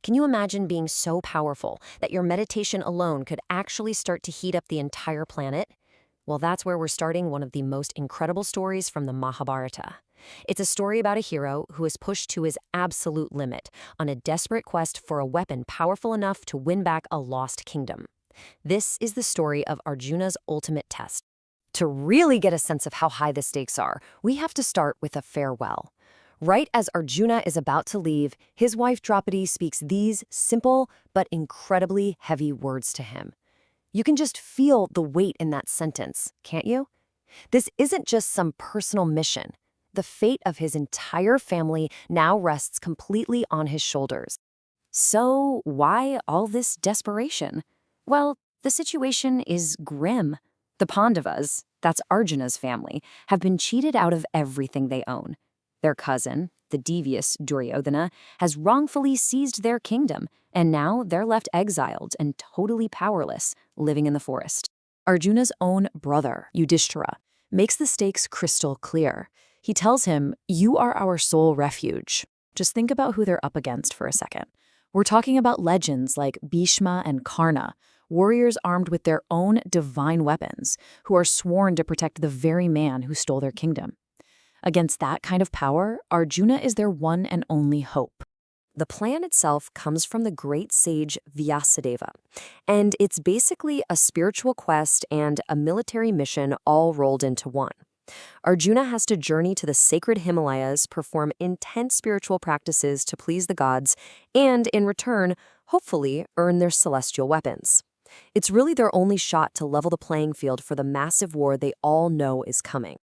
Can you imagine being so powerful that your meditation alone could actually start to heat up the entire planet? Well, that's where we're starting one of the most incredible stories from the Mahabharata. It's a story about a hero who is pushed to his absolute limit on a desperate quest for a weapon powerful enough to win back a lost kingdom. This is the story of Arjuna's ultimate test. To really get a sense of how high the stakes are, we have to start with a farewell. Right as Arjuna is about to leave, his wife Draupadi speaks these simple but incredibly heavy words to him. You can just feel the weight in that sentence, can't you? This isn't just some personal mission. The fate of his entire family now rests completely on his shoulders. So why all this desperation? Well, the situation is grim. The Pandavas, that's Arjuna's family, have been cheated out of everything they own. Their cousin, the devious Duryodhana, has wrongfully seized their kingdom, and now they're left exiled and totally powerless, living in the forest. Arjuna's own brother, Yudhishthira, makes the stakes crystal clear. He tells him, "You are our sole refuge." Just think about who they're up against for a second. We're talking about legends like Bhishma and Karna, warriors armed with their own divine weapons, who are sworn to protect the very man who stole their kingdom. Against that kind of power, Arjuna is their one and only hope. The plan itself comes from the great sage Vyasadeva, and it's basically a spiritual quest and a military mission all rolled into one. Arjuna has to journey to the sacred Himalayas, perform intense spiritual practices to please the gods, and in return, hopefully, earn their celestial weapons. It's really their only shot to level the playing field for the massive war they all know is coming.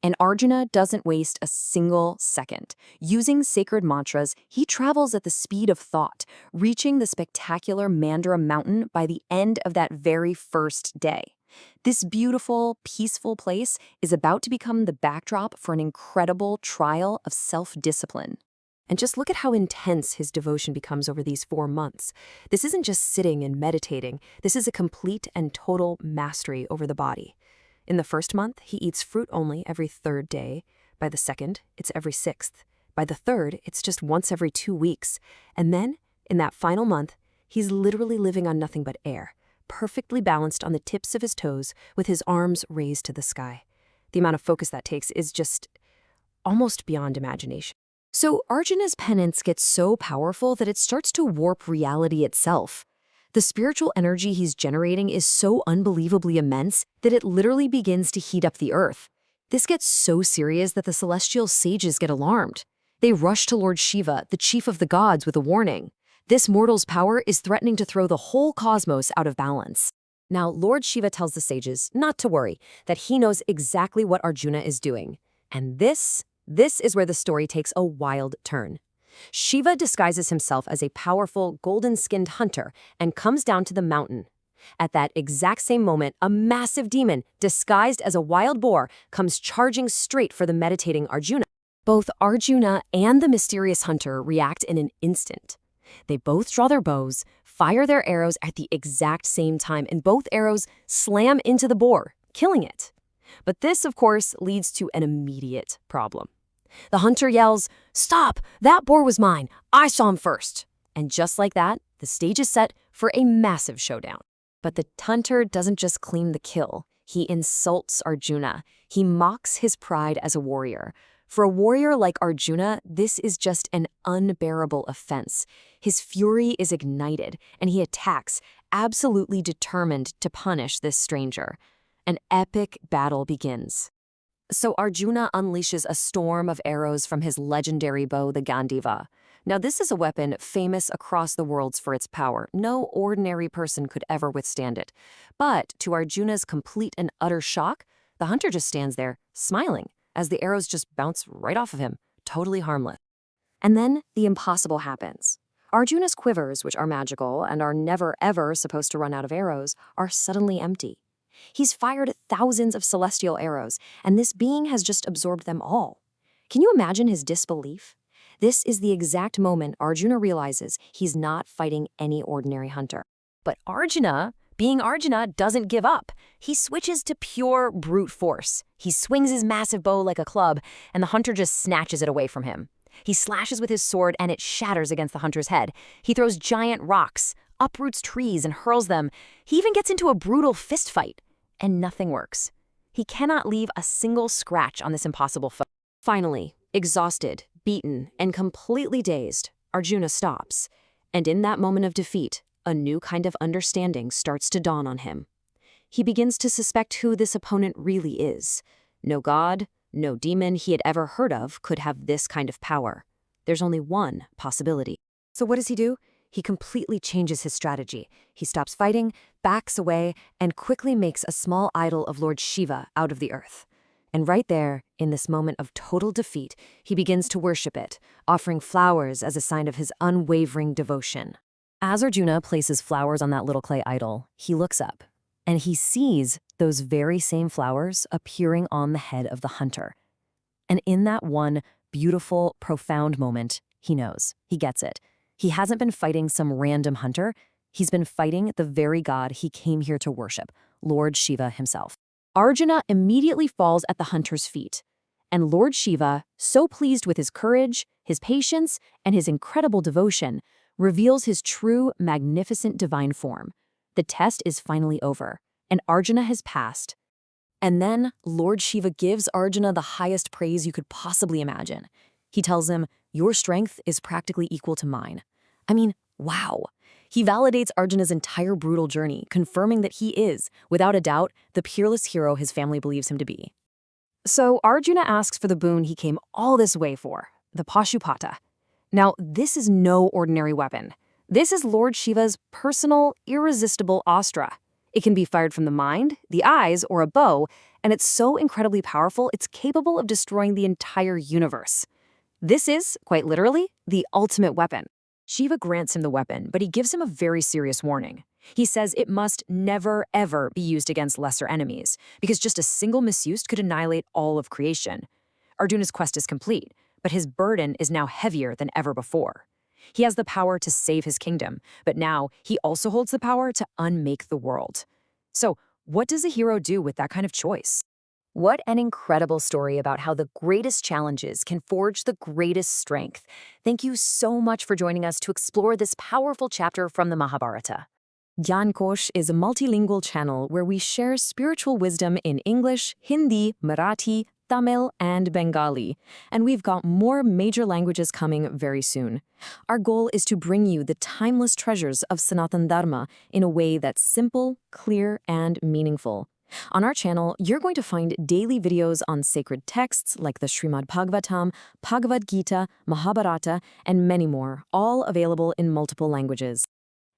And Arjuna doesn't waste a single second. Using sacred mantras, he travels at the speed of thought, reaching the spectacular Mandara mountain by the end of that very first day. This beautiful, peaceful place is about to become the backdrop for an incredible trial of self-discipline. And just look at how intense his devotion becomes over these 4 months. This isn't just sitting and meditating. This is a complete and total mastery over the body. In the first month, he eats fruit only every 3rd day. By the second, it's every 6th. By the 3rd, it's just once every 2 weeks. And then, in that final month, he's literally living on nothing but air, perfectly balanced on the tips of his toes with his arms raised to the sky. The amount of focus that takes is just almost beyond imagination. So Arjuna's penance gets so powerful that it starts to warp reality itself. The spiritual energy he's generating is so unbelievably immense that it literally begins to heat up the earth. This gets so serious that the celestial sages get alarmed. They rush to Lord Shiva, the chief of the gods, with a warning. This mortal's power is threatening to throw the whole cosmos out of balance. Now, Lord Shiva tells the sages not to worry, that he knows exactly what Arjuna is doing. And this is where the story takes a wild turn. Shiva disguises himself as a powerful, golden-skinned hunter and comes down to the mountain. At that exact same moment, a massive demon, disguised as a wild boar, comes charging straight for the meditating Arjuna. Both Arjuna and the mysterious hunter react in an instant. They both draw their bows, fire their arrows at the exact same time, and both arrows slam into the boar, killing it. But this, of course, leads to an immediate problem. The hunter yells, "Stop! That boar was mine! I saw him first!" And just like that, the stage is set for a massive showdown. But the hunter doesn't just claim the kill. He insults Arjuna. He mocks his pride as a warrior. For a warrior like Arjuna, this is just an unbearable offense. His fury is ignited, and he attacks, absolutely determined to punish this stranger. An epic battle begins. So Arjuna unleashes a storm of arrows from his legendary bow, the Gandiva. Now, this is a weapon famous across the worlds for its power. No ordinary person could ever withstand it. But to Arjuna's complete and utter shock, the hunter just stands there, smiling, as the arrows just bounce right off of him, totally harmless. And then the impossible happens. Arjuna's quivers, which are magical and are never ever supposed to run out of arrows, are suddenly empty. He's fired thousands of celestial arrows, and this being has just absorbed them all. Can you imagine his disbelief? This is the exact moment Arjuna realizes he's not fighting any ordinary hunter. But Arjuna, being Arjuna, doesn't give up. He switches to pure brute force. He swings his massive bow like a club, and the hunter just snatches it away from him. He slashes with his sword and it shatters against the hunter's head. He throws giant rocks, uproots trees and hurls them. He even gets into a brutal fist fight, and nothing works. He cannot leave a single scratch on this impossible foe. Finally, exhausted, beaten, and completely dazed, Arjuna stops. And in that moment of defeat, a new kind of understanding starts to dawn on him. He begins to suspect who this opponent really is. No god, no demon he had ever heard of could have this kind of power. There's only one possibility. So what does he do? He completely changes his strategy. He stops fighting, backs away, and quickly makes a small idol of Lord Shiva out of the earth. And right there, in this moment of total defeat, he begins to worship it, offering flowers as a sign of his unwavering devotion. As Arjuna places flowers on that little clay idol, he looks up, and he sees those very same flowers appearing on the head of the hunter. And in that one beautiful, profound moment, he knows, he gets it. He hasn't been fighting some random hunter. He's been fighting the very god he came here to worship, Lord Shiva himself. Arjuna immediately falls at the hunter's feet. And Lord Shiva, so pleased with his courage, his patience, and his incredible devotion, reveals his true, magnificent divine form. The test is finally over, and Arjuna has passed. And then Lord Shiva gives Arjuna the highest praise you could possibly imagine. He tells him, "Your strength is practically equal to mine." I mean, wow. He validates Arjuna's entire brutal journey, confirming that he is, without a doubt, the peerless hero his family believes him to be. So Arjuna asks for the boon he came all this way for, the Pashupata. Now, this is no ordinary weapon. This is Lord Shiva's personal, irresistible astra. It can be fired from the mind, the eyes, or a bow, and it's so incredibly powerful it's capable of destroying the entire universe. This is, quite literally, the ultimate weapon. Shiva grants him the weapon, but he gives him a very serious warning. He says it must never, ever be used against lesser enemies, because just a single misuse could annihilate all of creation. Arjuna's quest is complete, but his burden is now heavier than ever before. He has the power to save his kingdom, but now he also holds the power to unmake the world. So, what does a hero do with that kind of choice? What an incredible story about how the greatest challenges can forge the greatest strength. Thank you so much for joining us to explore this powerful chapter from the Mahabharata. Gyan Kosh is a multilingual channel where we share spiritual wisdom in English, Hindi, Marathi, Tamil, and Bengali, and we've got more major languages coming very soon. Our goal is to bring you the timeless treasures of Sanatan Dharma in a way that's simple, clear, and meaningful. On our channel, you're going to find daily videos on sacred texts like the Srimad Bhagavatam, Bhagavad Gita, Mahabharata, and many more, all available in multiple languages.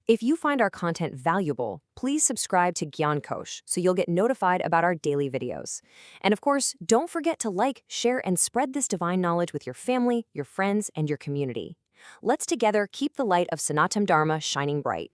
If you find our content valuable, please subscribe to Gyan Kosh so you'll get notified about our daily videos. And of course, don't forget to like, share, and spread this divine knowledge with your family, your friends, and your community. Let's together keep the light of Sanatan Dharma shining bright.